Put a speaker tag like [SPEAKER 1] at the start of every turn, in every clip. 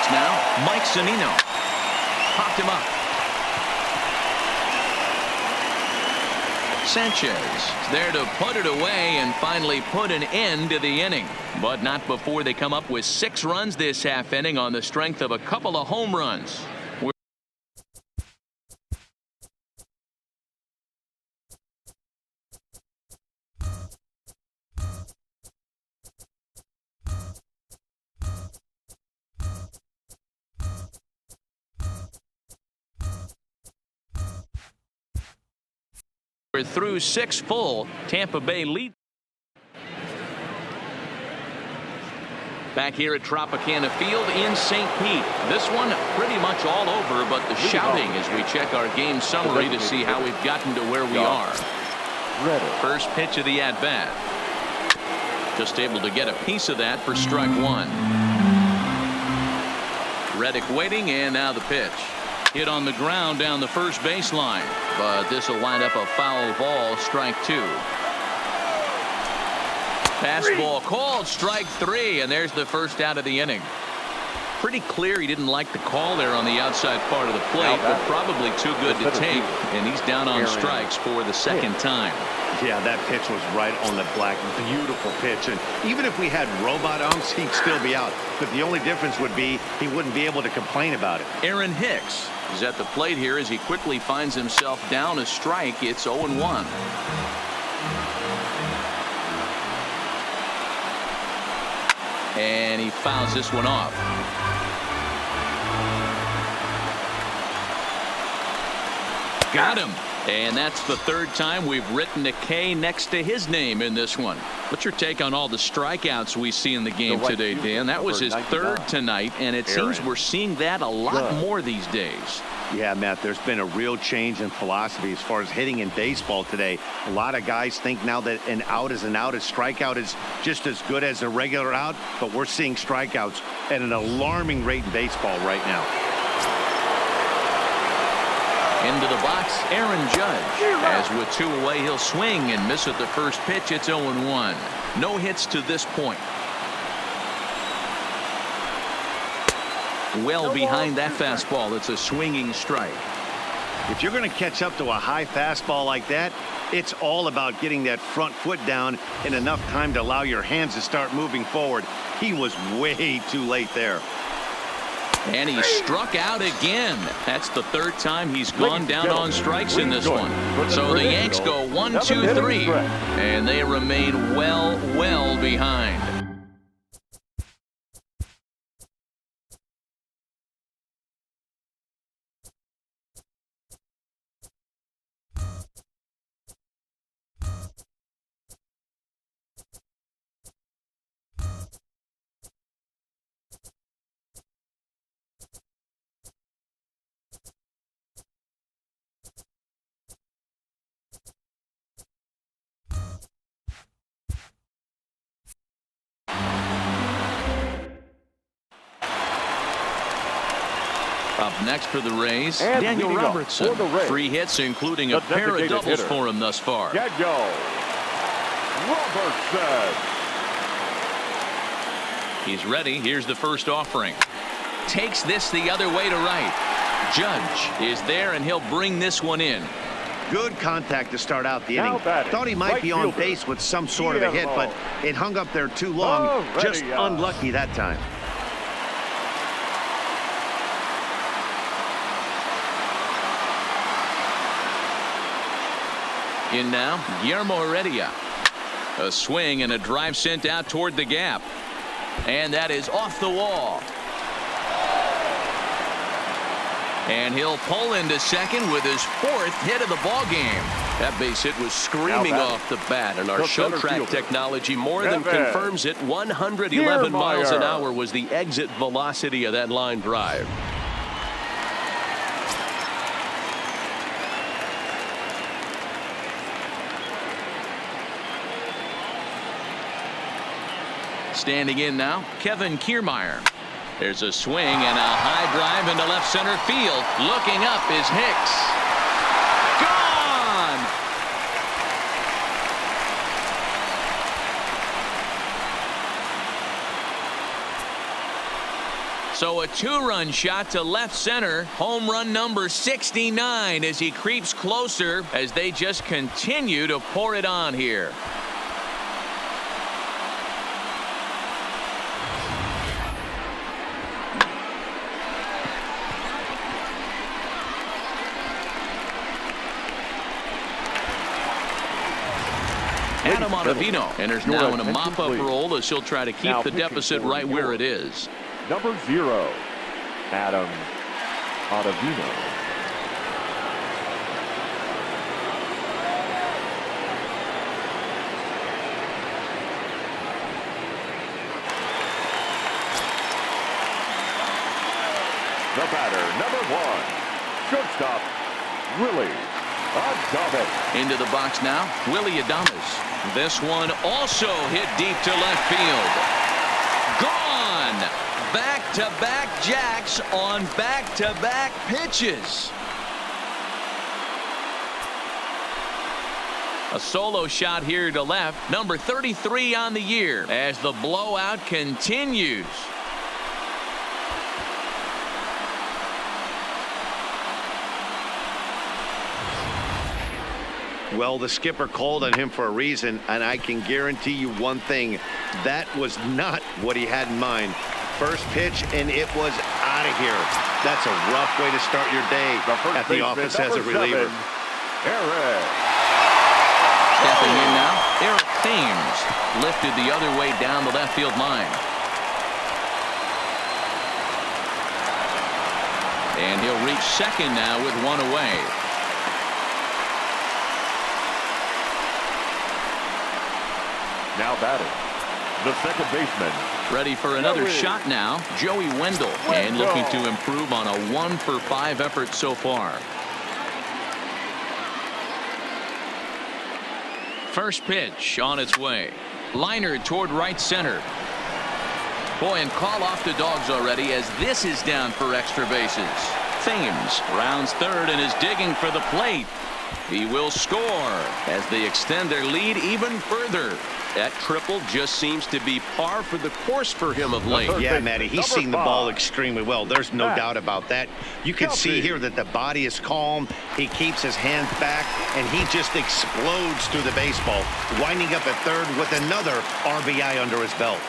[SPEAKER 1] pitch now. Mike Zunino popped him up. Sanchez is there to put it away and finally put an end to the inning. But not before they come up with 6 runs this half inning on the strength of a couple of home runs. Through 6 full, Tampa Bay lead. Back here at Tropicana Field in St. Pete. This one pretty much all over, but the shouting as we check our game summary to see how we've gotten to where we are. First pitch of the at-bat. Just able to get a piece of that for strike 1. Reddick waiting, and now the pitch. Hit on the ground down the first baseline, but this will wind up a foul ball, strike 2. Fastball called, strike 3, and there's the first out of the inning. Pretty clear he didn't like the call there on the outside part of the plate, but probably too good to take, and he's down on strikes for the second time.
[SPEAKER 2] Yeah, that pitch was right on the black. Beautiful pitch. And even if we had robot umps, he'd still be out. But the only difference would be he wouldn't be able to complain about it.
[SPEAKER 1] Aaron Hicks is at the plate here as he quickly finds himself down a strike. It's 0-1. And he fouls this one off. Got him. And that's the 3rd time we've written a K next to his name in this one. What's your take on all the strikeouts we see in the game today, Dan? That was his 3rd tonight, and it seems we're seeing that a lot more these days.
[SPEAKER 2] Yeah, Matt, there's been a real change in philosophy as far as hitting in baseball today. A lot of guys think now that an out is an out. A strikeout is just as good as a regular out, but we're seeing strikeouts at an alarming rate in baseball right now.
[SPEAKER 1] Into the box, Aaron Judge. As with 2 away, he'll swing and miss at the first pitch. It's 0-1. No hits to this point. Well behind that fastball. It's a swinging strike.
[SPEAKER 2] If you're going to catch up to a high fastball like that, it's all about getting that front foot down in enough time to allow your hands to start moving forward. He was way too late there.
[SPEAKER 1] And he struck out again. That's the 3rd time he's gone down on strikes in this one. So the Yanks go 1, 2, 3, and they remain well behind. Up next for the Rays,
[SPEAKER 3] and
[SPEAKER 1] Daniel Robertson.
[SPEAKER 3] For the Rays,
[SPEAKER 1] 3 hits, including a pair of doubles for him thus far.
[SPEAKER 3] Daniel Robertson.
[SPEAKER 1] He's ready. Here's the first offering. Takes this the other way to right. Judge is there, and he'll bring this one in.
[SPEAKER 2] Good contact to start out the inning. Thought he might be on base with some sort of a hit, but it hung up there too long. Just unlucky that time.
[SPEAKER 1] In now, Guillermo Heredia. A swing and a drive sent out toward the gap. And that is off the wall. And he'll pull into second with his 4th hit of the ball game. That base hit was screaming off the bat, and our show track technology more than confirms it. 111 miles an hour was the exit velocity of that line drive. Standing in now, Kevin Kiermaier. There's a swing and a high drive into left center field. Looking up is Hicks. Gone! So a 2-run shot to left center. Home run number 69 as he creeps closer as they just continue to pour it on here. Adam Ottavino enters now in a mop-up role as he'll try to keep the deficit right where it is.
[SPEAKER 3] Number 0, Adam Ottavino. The batter, number 1, shortstop, Willie Adames.
[SPEAKER 1] Into the box now, Willie Adames. This one also hit deep to left field. Gone! Back-to-back jacks on back-to-back pitches. A solo shot here to left, number 33 on the year as the blowout continues.
[SPEAKER 2] Well, the skipper called on him for a reason, and I can guarantee you one thing. That was not what he had in mind. First pitch, and it was out of here. That's a rough way to start your day at the office as a reliever.
[SPEAKER 1] Stepping in now, Eric Thames lifted the other way down the left field line. And he'll reach second now with one away.
[SPEAKER 3] Now batting, the second baseman.
[SPEAKER 1] Ready for another shot now, Joey Wendell. And looking to improve on a 1-for-5 effort so far. First pitch on its way. Liner toward right center. Boy, and call off the Dogs already as this is down for extra bases. Thames rounds third and is digging for the plate. He will score as they extend their lead even further. That triple just seems to be par for the course for him of late.
[SPEAKER 2] Yeah, Matty, he's seen the ball extremely well. There's no doubt about that. You can see here that the body is calm. He keeps his hands back, and he just explodes through the baseball, winding up at third with another RBI under his belt.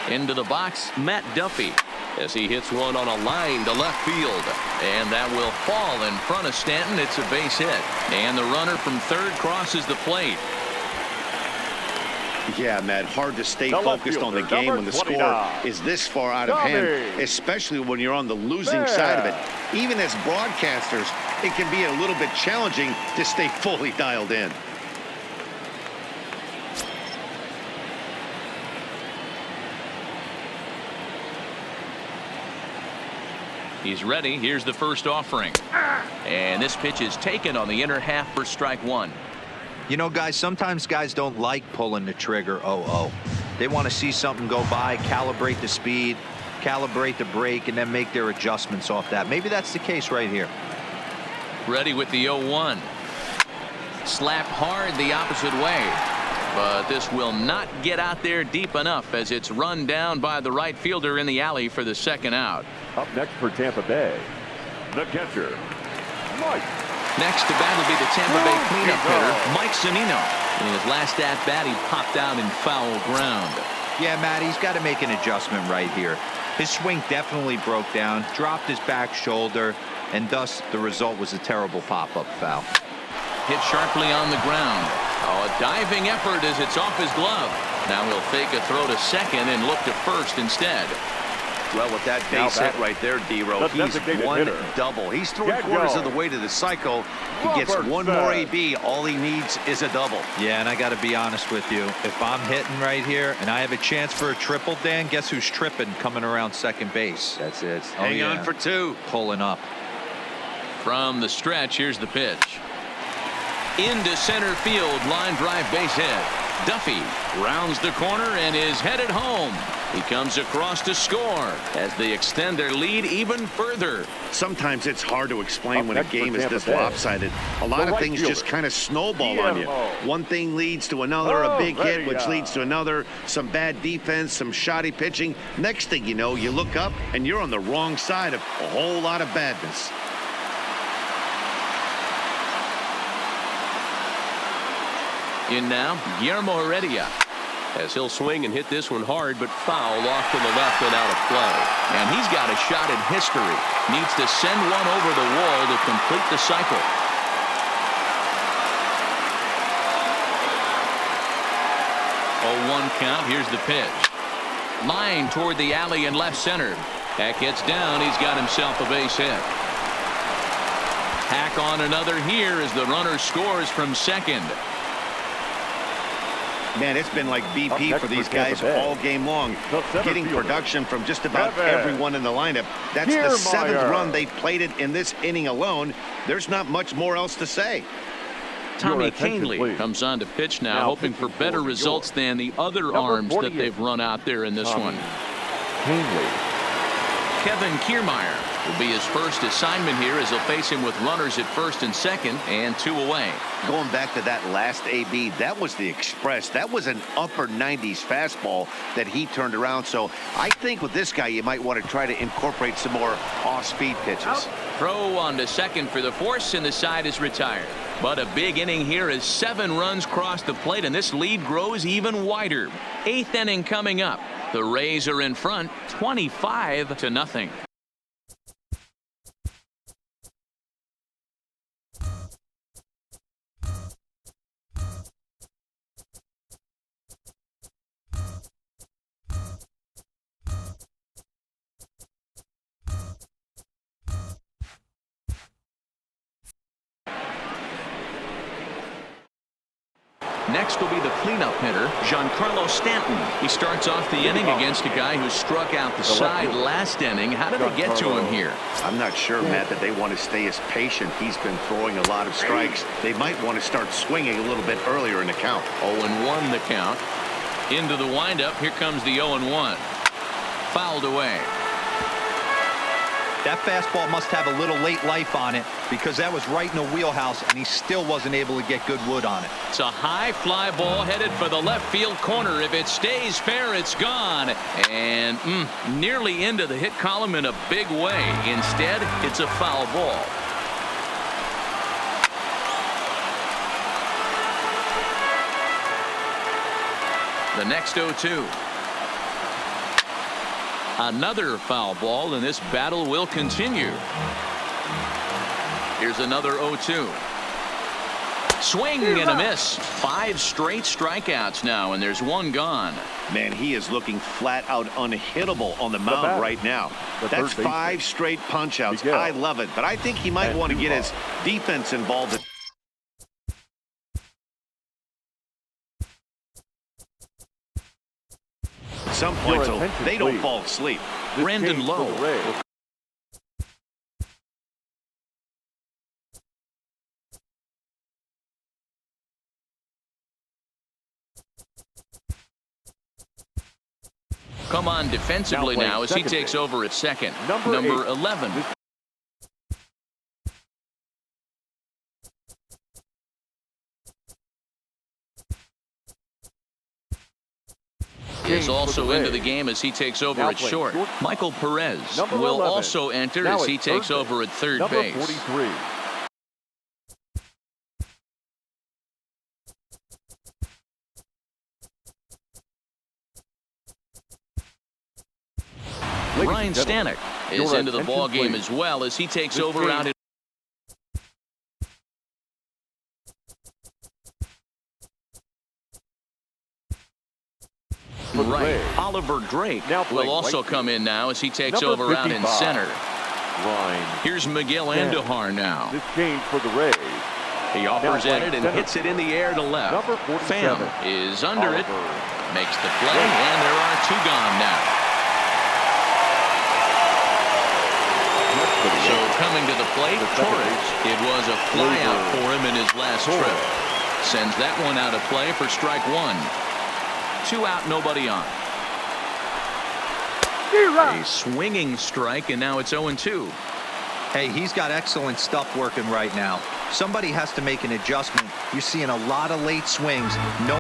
[SPEAKER 1] Into the box, Matt Duffy, as he hits one on a line to left field. And that will fall in front of Stanton. It's a base hit. And the runner from third crosses the plate.
[SPEAKER 2] Yeah, Matt, hard to stay focused on the game when the score is this far out of hand, especially when you're on the losing side of it. Even as broadcasters, it can be a little bit challenging to stay fully dialed in.
[SPEAKER 1] He's ready. Here's the first offering. And this pitch is taken on the inner half for strike one.
[SPEAKER 4] You know, guys, sometimes guys don't like pulling the trigger 0-0. They want to see something go by, calibrate the speed, calibrate the brake, and then make their adjustments off that. Maybe that's the case right here.
[SPEAKER 1] Ready with the 0-1. Slapped hard the opposite way. But this will not get out there deep enough as it's run down by the right fielder in the alley for the second out.
[SPEAKER 3] Up next for Tampa Bay, the catcher, Mike.
[SPEAKER 1] Next to bat will be the Tampa Bay cleanup hitter, Mike Zunino. In his last at-bat, he popped out in foul ground.
[SPEAKER 4] Yeah, Matt, he's got to make an adjustment right here. His swing definitely broke down, dropped his back shoulder, and thus the result was a terrible pop-up foul.
[SPEAKER 1] Hit sharply on the ground. Oh, a diving effort as it's off his glove. Now he'll fake a throw to second and look to first instead.
[SPEAKER 2] Well, with that base hit right there, D-Row, he's one double. He's 3/4 of the way to the cycle. He gets one more AB. All he needs is a double.
[SPEAKER 4] Yeah, and I got to be honest with you. If I'm hitting right here and I have a chance for a triple, Dan, guess who's tripping coming around second base?
[SPEAKER 2] That's it. Hang on for two.
[SPEAKER 4] Pulling up.
[SPEAKER 1] From the stretch, here's the pitch. Into center field, line drive base hit. Duffy rounds the corner and is headed home. He comes across to score as they extend their lead even further.
[SPEAKER 2] Sometimes it's hard to explain when a
[SPEAKER 3] next for
[SPEAKER 2] game is
[SPEAKER 3] Tampa
[SPEAKER 2] this
[SPEAKER 3] Bay,
[SPEAKER 2] lopsided. A lot of
[SPEAKER 3] right
[SPEAKER 2] things
[SPEAKER 3] fielder,
[SPEAKER 2] just kind of snowball on you. One thing leads to another, a big hit, which leads to another, some bad defense, some shoddy pitching. Next thing you know, you look up and you're on the wrong side of a whole lot of badness.
[SPEAKER 1] In now, Guillermo Heredia. As he'll swing and hit this one hard, but foul off to the left and out of play. And he's got a shot at history. Needs to send one over the wall to complete the cycle. Oh, 1 count. Here's the pitch. Line toward the alley in left center. That gets down. He's got himself a base hit. Hack on another here as the runner scores from second.
[SPEAKER 2] Man, it's been like BP for these guys all game long. Getting production from just about everyone in the lineup. That's the 7th run they've played it in this inning alone. There's not much more else to say.
[SPEAKER 1] Tommy Kahnle comes on to pitch now, hoping for better results than the other arms that they've run out there in this one. Kevin Kiermaier will be his first assignment here as he'll face him with runners at first and second and 2 away.
[SPEAKER 2] Going back to that last AB, that was the express. That was an upper 90s fastball that he turned around. So I think with this guy, you might want to try to incorporate some more off-speed pitches.
[SPEAKER 1] Throw on to second for the force, and the side is retired. But a big inning here as 7 runs cross the plate, and this lead grows even wider. 8th inning coming up. The Rays are in front, 25-0. Next will be the cleanup hitter, Giancarlo Stanton. He starts off the inning against a guy who struck out the side last inning. How did they get to him here?
[SPEAKER 2] I'm not sure, Matt, that they want to stay as patient. He's been throwing a lot of strikes. They might want to start swinging a little bit earlier in the count.
[SPEAKER 1] 0-1 the count. Into the windup. Here comes the 0-1. Fouled away.
[SPEAKER 4] That fastball must have a little late life on it because that was right in the wheelhouse, and he still wasn't able to get good wood on it.
[SPEAKER 1] It's a high fly ball headed for the left field corner. If it stays fair, it's gone. And nearly into the hit column in a big way. Instead, it's a foul ball. The next 0-2. Another foul ball, and this battle will continue. Here's another 0-2. Swing and a miss. 5 straight strikeouts now, and there's 1 gone.
[SPEAKER 2] Man, he is looking flat out unhittable on the mound right now. That's 5 straight punch outs. I love it, but I think he might want to get his defense involved. At some point, so they don't fall asleep.
[SPEAKER 1] Brandon Lowe. Come on defensively now as he takes over at second. Number 11. Is also into the game as he takes over at short. Michael Perez will also enter as he takes over at third base.
[SPEAKER 3] 43.
[SPEAKER 1] Ryan Stanek is into the ball game as well as he takes over out in right. Oliver Drake will also come in now as he takes over out in center. Here's Miguel Andujar now.
[SPEAKER 3] This change for the Rays.
[SPEAKER 1] He offers at it and hits it in the air to left. Pham is under it, makes the play, and there are 2 gone now. So coming to the plate, Torres. It was a flyout for him in his last trip. Sends that one out of play for strike 1. 2 out, nobody on. A swinging strike, and now it's 0-2.
[SPEAKER 4] Hey, he's got excellent stuff working right now. Somebody has to make an adjustment. You're seeing a lot of late swings. No